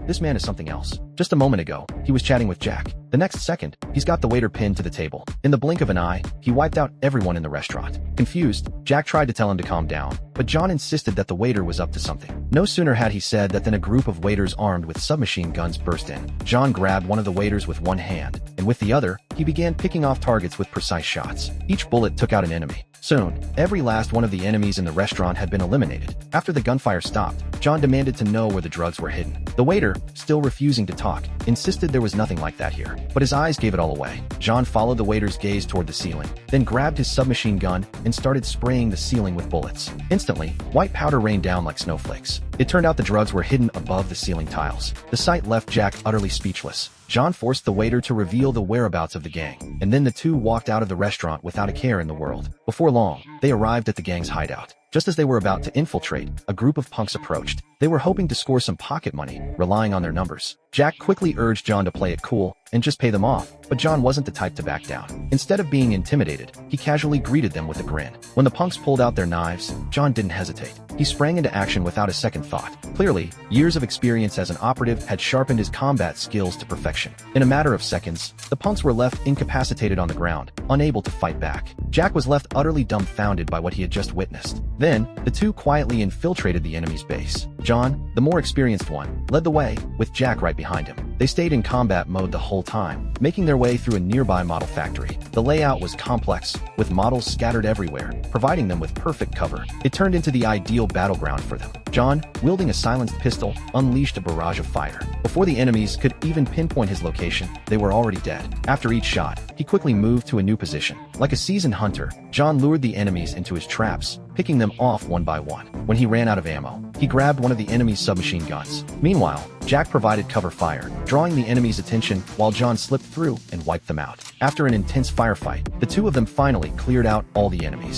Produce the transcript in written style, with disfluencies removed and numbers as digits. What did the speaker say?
this man is something else. Just a moment ago, he was chatting with Jack. The next second, he's got the waiter pinned to the table. In the blink of an eye, he wiped out everyone in the restaurant. Confused, Jack tried to tell him to calm down, but John insisted that the waiter was up to something. No sooner had he said that than a group of waiters armed with submachine guns burst in. John grabbed one of the waiters with one hand, and with the other, he began picking off targets with precise shots. Each bullet took out an enemy. Soon, every last one of the enemies in the restaurant had been eliminated. After the gunfire stopped, John demanded to know where the drugs were hidden. The waiter, still refusing to talk, insisted there was nothing like that here, but his eyes gave it all away. John followed the waiter's gaze toward the ceiling, then grabbed his submachine gun and started spraying the ceiling with bullets. Instantly, white powder rained down like snowflakes. It turned out the drugs were hidden above the ceiling tiles. The sight left Jack utterly speechless. John forced the waiter to reveal the whereabouts of the gang, and then the two walked out of the restaurant without a care in the world. Before long, they arrived at the gang's hideout. Just as they were about to infiltrate, a group of punks approached. They were hoping to score some pocket money, relying on their numbers. Jack quickly urged John to play it cool and just pay them off, but John wasn't the type to back down. Instead of being intimidated, he casually greeted them with a grin. When the punks pulled out their knives, John didn't hesitate. He sprang into action without a second thought. Clearly, years of experience as an operative had sharpened his combat skills to perfection. In a matter of seconds, the punks were left incapacitated on the ground, unable to fight back. Jack was left utterly dumbfounded by what he had just witnessed. Then, the two quietly infiltrated the enemy's base. John, the more experienced one, led the way, with Jack right behind him. They stayed in combat mode the whole time, making their way through a nearby model factory. The layout was complex, with models scattered everywhere, providing them with perfect cover. It turned into the ideal battleground for them. John, wielding a silenced pistol, unleashed a barrage of fire. Before the enemies could even pinpoint his location, they were already dead. After each shot, he quickly moved to a new position. Like a seasoned hunter, John lured the enemies into his traps, picking them off one by one. When he ran out of ammo, he grabbed one of the enemy's submachine guns. Meanwhile, Jack provided cover fire, drawing the enemy's attention while John slipped through and wiped them out. After an intense firefight, the two of them finally cleared out all the enemies.